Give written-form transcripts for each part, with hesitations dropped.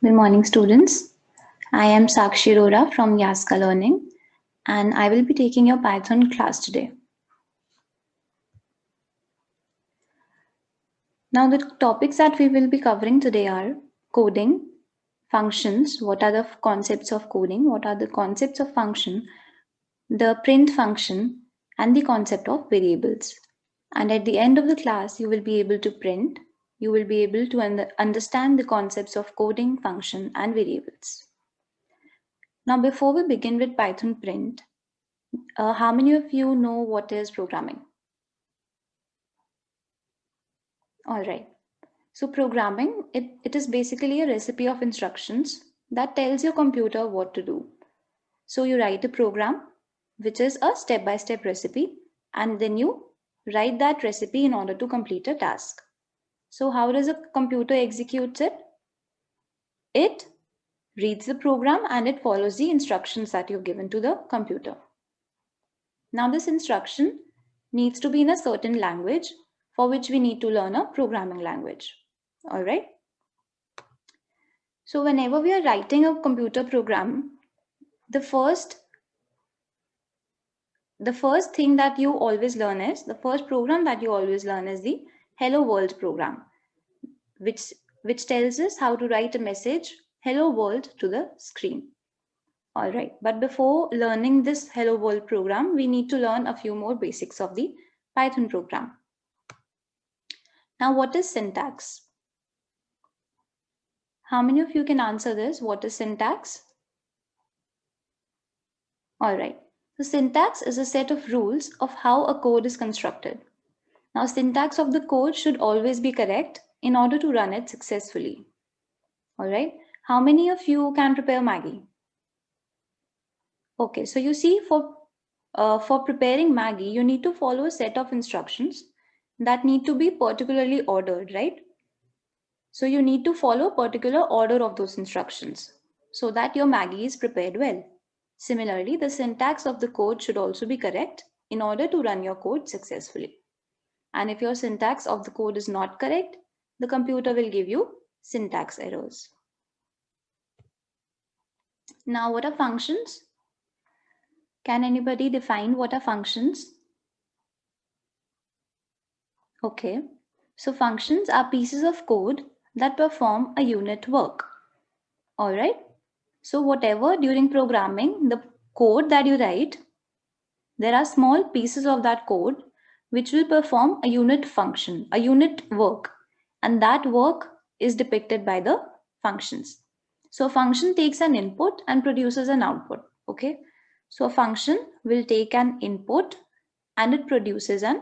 Good morning, students. I am Sakshi Rora from Yaska Learning, and I will be taking your Python class today. Now, the topics that we will be covering today are coding, functions, what are the concepts of coding, what are the concepts of function, the print function, and the concept of variables. And at the end of the class, you will be able to print, you will be able to understand the concepts of coding, function, and variables. Now, before we begin with Python print, how many of you know what is programming? All right. So programming, it is basically a recipe of instructions that tells your computer what to do. So you write a program, which is a step-by-step recipe, and then you write that recipe in order to complete a task. So how does a computer execute it? It reads the program and it follows the instructions that you've given to the computer. Now this instruction needs to be in a certain language for which we need to learn a programming language. All right. So whenever we are writing a computer program, the first thing that you always learn is, the first program that you always learn is the Hello World program, which tells us how to write a message, Hello World, to the screen. All right. But before learning this Hello World program, we need to learn a few more basics of the Python program. Now, what is syntax? How many of you can answer this? What is syntax? All right. So syntax is a set of rules of how a code is constructed. Now, syntax of the code should always be correct in order to run it successfully. All right. How many of you can prepare Maggi? Okay. So you see, for preparing Maggi, you need to follow a set of instructions that need to be particularly ordered, right? So you need to follow a particular order of those instructions so that your Maggi is prepared well. Similarly, the syntax of the code should also be correct in order to run your code successfully. And if your syntax of the code is not correct, the computer will give you syntax errors. Now, what are functions? Can anybody define what are functions? Okay, so functions are pieces of code that perform a unit work. All right. So whatever during programming, the code that you write, there are small pieces of that code which will perform a unit function, a unit work, and that work is depicted by the functions. So a function takes an input and produces an output. Okay. So a function will take an input and it produces an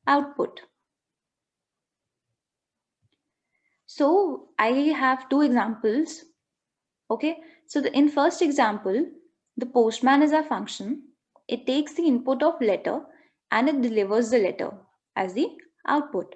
output. So I have two examples. Okay, so in first example, the postman is a function. It takes the input of letter and it delivers the letter as the output.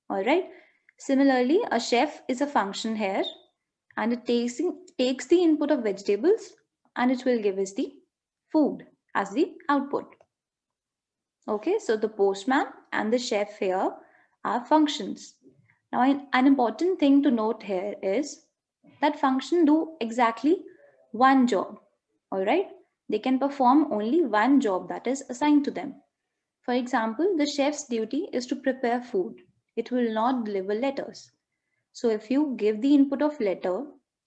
All right. Similarly, a chef is a function here and it takes the input of vegetables and it will give us the food as the output. Okay, so the postman and the chef here are functions. Now, an important thing to note here is that function do exactly one job. All right, they can perform only one job that is assigned to them. For example, the chef's duty is to prepare food. It will not deliver letters. So if you give the input of letter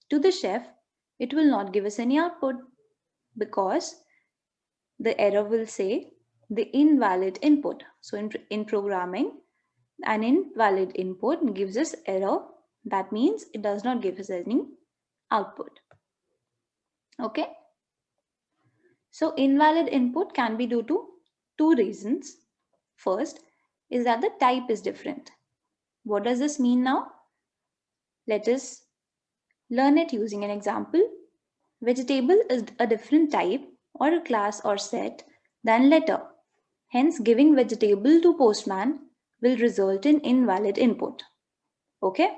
to the chef, it will not give us any output because the error will say the invalid input. So in programming, an invalid input gives us error. That means it does not give us any output. Okay. So invalid input can be due to two reasons. First is that the type is different. What does this mean now? Let us learn it using an example. Vegetable is a different type or a class or set than letter. Hence, giving vegetable to postman will result in invalid input. Okay.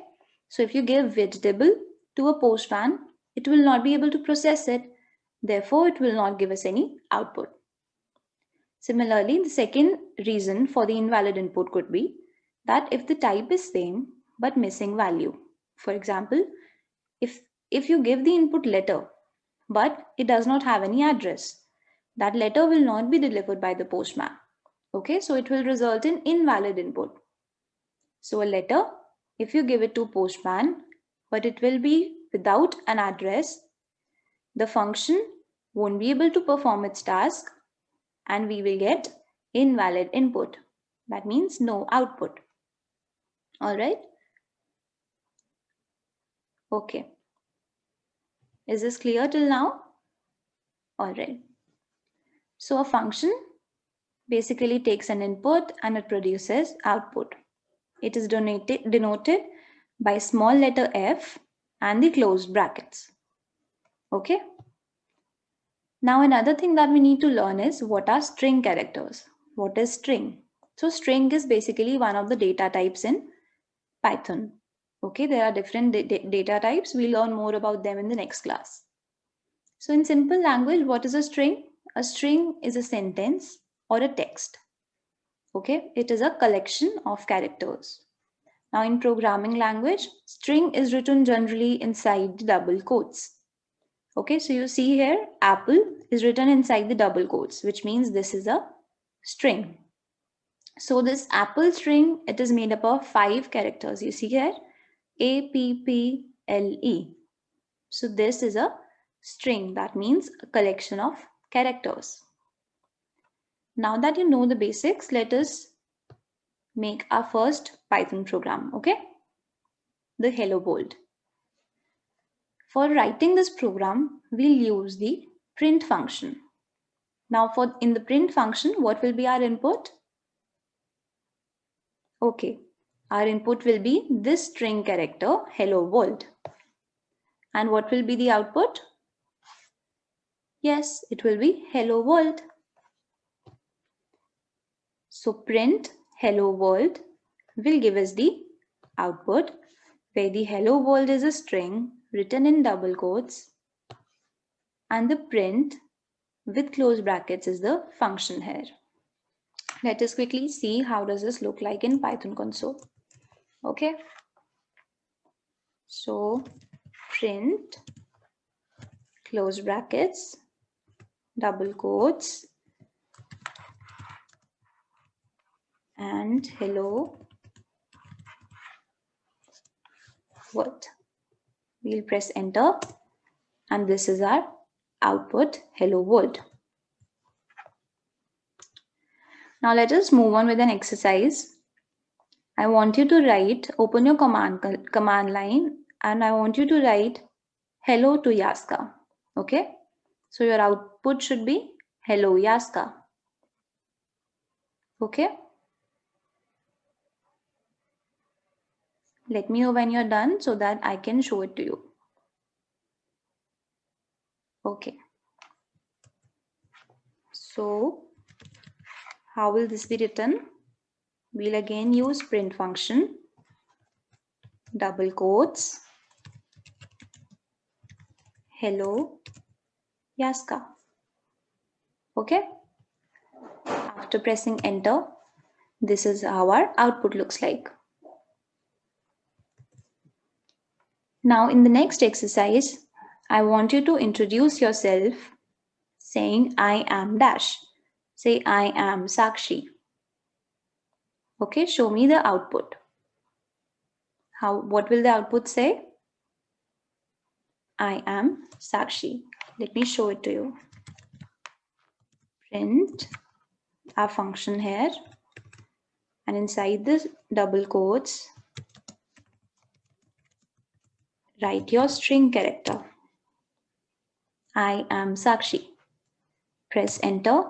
So if you give vegetable to a postman, it will not be able to process it. Therefore, it will not give us any output. Similarly, the second reason for the invalid input could be that if the type is same but missing value. For example, if if you give the input letter, but it does not have any address, that letter will not be delivered by the postman. Okay, so it will result in invalid input. So a letter, if you give it to postman, but it will be without an address, the function won't be able to perform its task and we will get invalid input. That means no output. All right. Okay. Is this clear till now? All right. So a function basically takes an input and it produces output. It is denoted by small letter f and the closed brackets. Okay. Now another thing that we need to learn is what are string characters? What is string? So string is basically one of the data types in Python. Okay, there are different data types. We'll learn more about them in the next class. So in simple language, what is a string? A string is a sentence or a text. Okay, it is a collection of characters. Now in programming language, string is written generally inside the double quotes. Okay, so you see here, apple is written inside the double quotes, which means this is a string. So this apple string, it is made up of 5 characters. You see here, A, P, P, L, E. So this is a string. That means a collection of characters. Now that you know the basics, let us make our first Python program, okay? The hello world. For writing this program, we'll use the print function. Now in the print function, what will be our input? Okay, our input will be this string character, hello world. And what will be the output? Yes, it will be hello world. So print hello world will give us the output where the hello world is a string written in double quotes and the print with closed brackets is the function here. Let us quickly see how does this look like in Python console. Okay. So print close brackets, double quotes, and hello world. We'll press enter and this is our output, hello world. Now let us move on with an exercise. I want you to write, open your command line and I want you to write hello to Yaska. Okay, so your output should be hello Yaska. Okay, let me know when you're done so that I can show it to you. Okay, so how will this be written? We'll again use print function, double quotes, hello Yaska. Okay, after pressing enter, this is how our output looks like. Now in the next exercise, I want you to introduce yourself saying I am dash. Say I am Sakshi. Okay, show me the output. What will the output say? I am Sakshi. Let me show it to you. Print our function here and inside this double quotes, write your string character. I am Sakshi. Press enter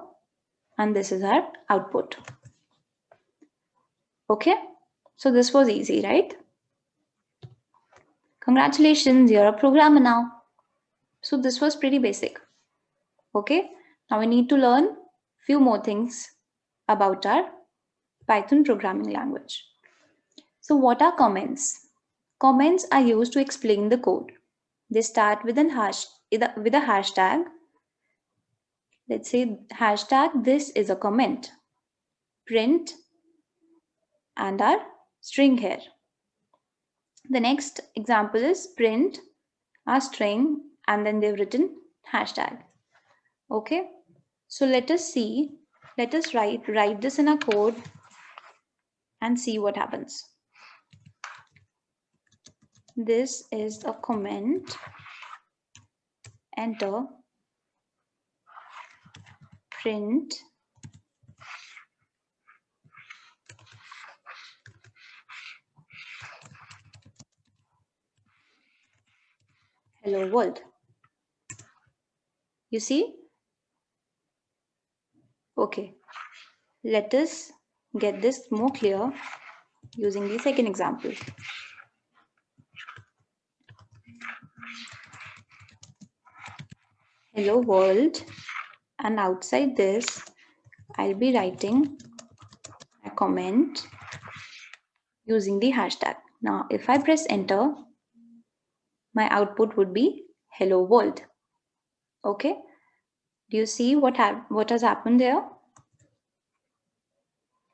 and this is our output. Okay, so this was easy, right? Congratulations, you're a programmer now. So this was pretty basic. Okay, now we need to learn few more things about our Python programming language. So what are comments? Comments are used to explain the code. They start with a hashtag. Let's say hashtag this is a comment. Print and our string here. The next example is print a string and then they've written hashtag. Okay, so let us write this in a code and see what happens. This is a comment, enter, print, hello world. You see? Okay, let us get this more clear using the second example. Hello world, and outside this I'll be writing a comment using the hashtag. Now if I press enter, my output would be hello world. Okay, do you see what has happened there?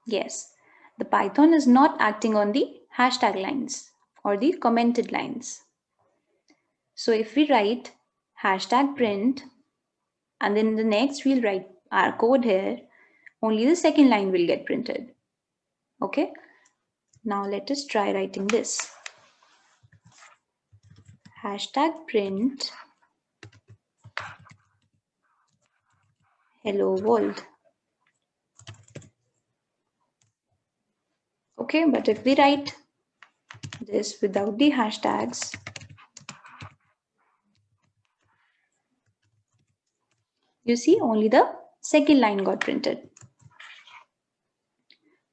Yes, the Python is not acting on the hashtag lines or the commented lines. So if we write hashtag print and then the next we'll write our code here, only the second line will get printed. Okay, now let us try writing this. Hashtag print hello world. Okay, but if we write this without the hashtags, you see only the second line got printed.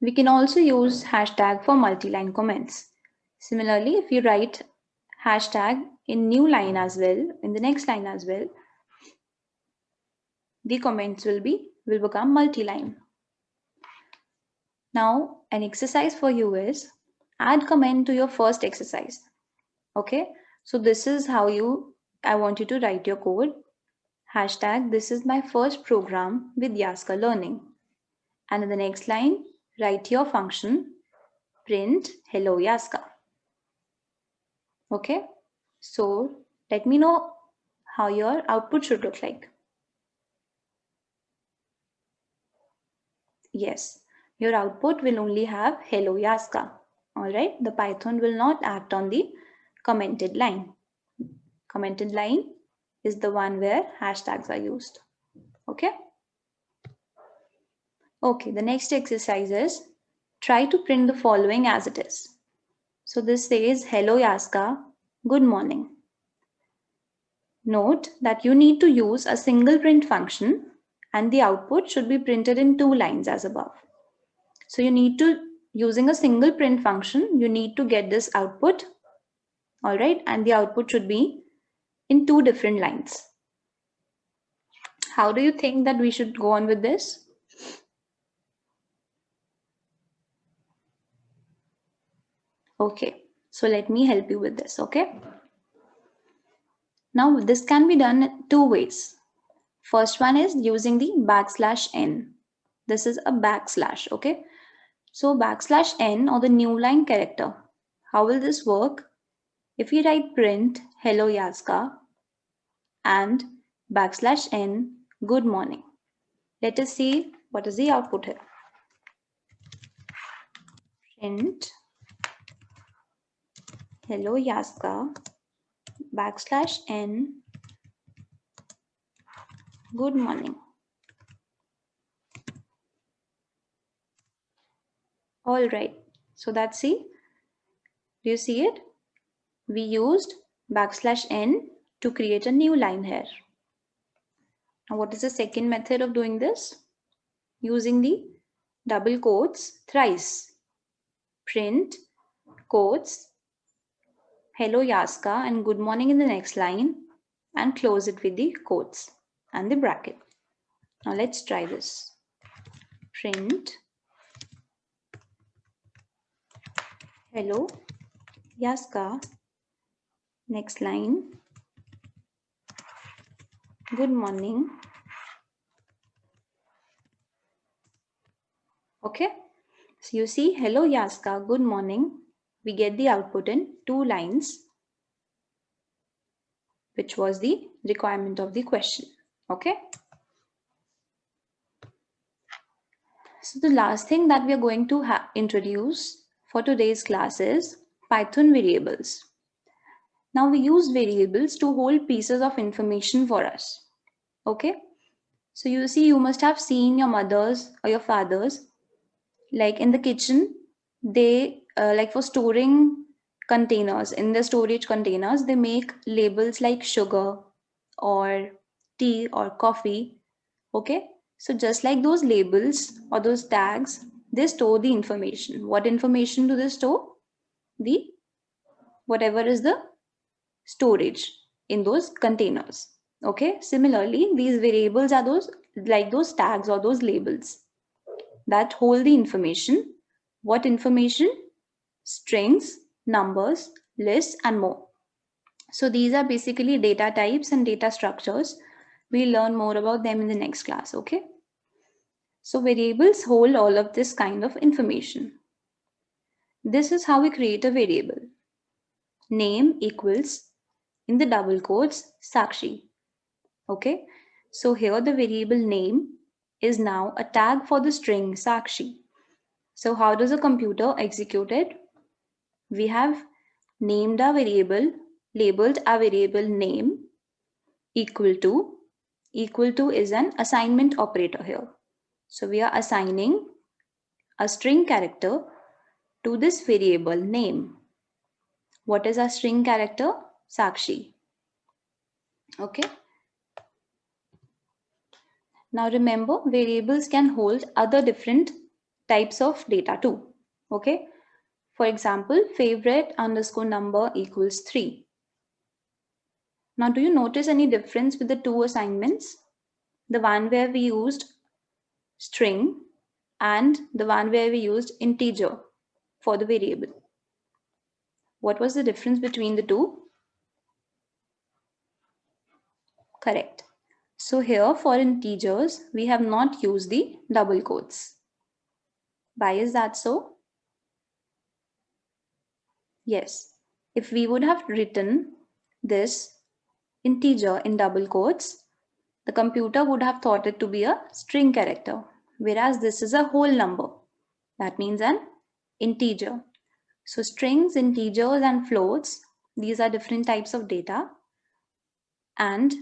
We can also use hashtag for multi-line comments. Similarly, if you write hashtag in new line as well, in the next line as well, the comments will become multi-line. Now, an exercise for you is add comment to your first exercise. Okay, so this is how I want you to write your code. Hashtag, this is my first program with Yaska Learning. And in the next line, write your function, print hello Yaska. Okay, so let me know how your output should look like. Yes, your output will only have hello Yaska. All right, the Python will not act on the commented line. Commented line is the one where hashtags are used. Okay. Okay, the next exercise is try to print the following as it is. So this says hello Yaska, good morning. Note that you need to use a single print function and the output should be printed in 2 lines as above. So you need to, using a single print function, you need to get this output, all right, and the output should be in 2 different lines. How do you think that we should go on with this? Okay, so let me help you with this, okay? Now this can be done 2 ways. First one is using the \n. This is a backslash, okay? So \n or the new line character. How will this work? If we write print hello Yaska and \n good morning. Let us see what is the output here. Print hello Yaska \n good morning. All right, so that's see. Do you see it? We used \n to create a new line here. Now what is the second method of doing this? Using the double quotes thrice. Print quotes hello Yaska and good morning in the next line and close it with the quotes and the bracket. Now let's try this. Print hello Yaska, next line, good morning. Okay, so you see hello Yaska, good morning. We get the output in 2 lines. which was the requirement of the question. Okay. So the last thing that we are going to introduce for today's class is Python variables. Now we use variables to hold pieces of information for us. Okay. So you see, you must have seen your mothers or your fathers, like in the kitchen, they like for storing containers, in the storage containers, they make labels like sugar or tea or coffee. Okay. So just like those labels or those tags, they store the information. What information do they store? The whatever is the storage in those containers. Okay. Similarly, these variables are those like those tags or those labels that hold the information. What information? Strings, numbers, lists, and more. So these are basically data types and data structures. We'll learn more about them in the next class. Okay. So variables hold all of this kind of information. This is how we create a variable. Name equals, in the double quotes, Sakshi. Okay. So here the variable name is now a tag for the string Sakshi. So how does a computer execute it? We have named our variable, labeled our variable name equal to is an assignment operator here. So we are assigning a string character to this variable name. What is our string character? Sakshi. Okay. Now remember, variables can hold other different types of data too. Okay. For example, favorite underscore number equals 3. Now, do you notice any difference with the two assignments? The one where we used string and the one where we used integer for the variable. What was the difference between the two? Correct. So here for integers, we have not used the double quotes. Why is that so? Yes, if we would have written this integer in double quotes, the computer would have thought it to be a string character, whereas this is a whole number. That means an integer. So strings, integers, and floats, these are different types of data. And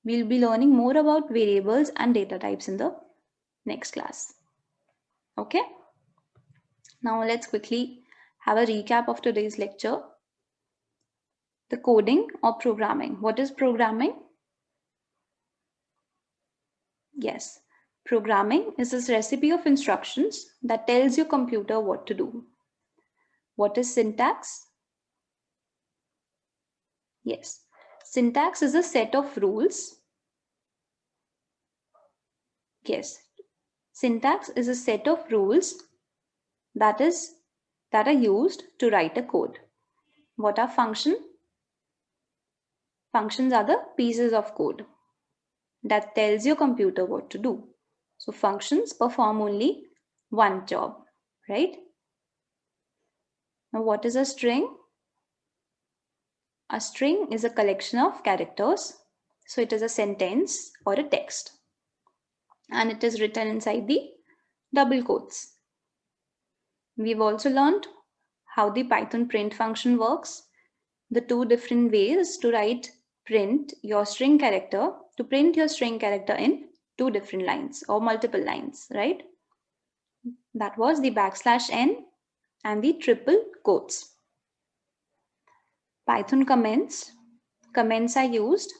we'll be learning more about variables and data types in the next class. Okay. Now let's quickly have a recap of today's lecture. The coding or programming. What is programming? Yes. Programming is this recipe of instructions that tells your computer what to do. What is syntax? Yes. Syntax is a set of rules. Yes. Syntax is a set of rules that are used to write a code. What are functions? Functions are the pieces of code that tells your computer what to do. So functions perform only one job, right? Now what is a string? A string is a collection of characters. So it is a sentence or a text. And it is written inside the double quotes. We've also learned how the Python print function works. The two different ways to print your string character, to print your string character in two different lines or multiple lines, right? That was the \n and the triple quotes. Python comments. Comments are used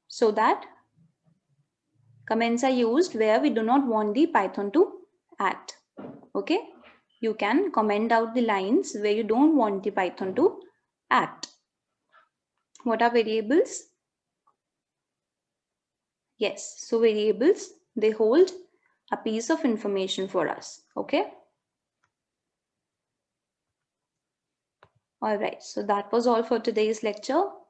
so that comments are used where we do not want the Python to act. Okay? You can comment out the lines where you don't want the Python to act. What are variables? Yes, so variables, they hold a piece of information for us. Okay. All right. So that was all for today's lecture.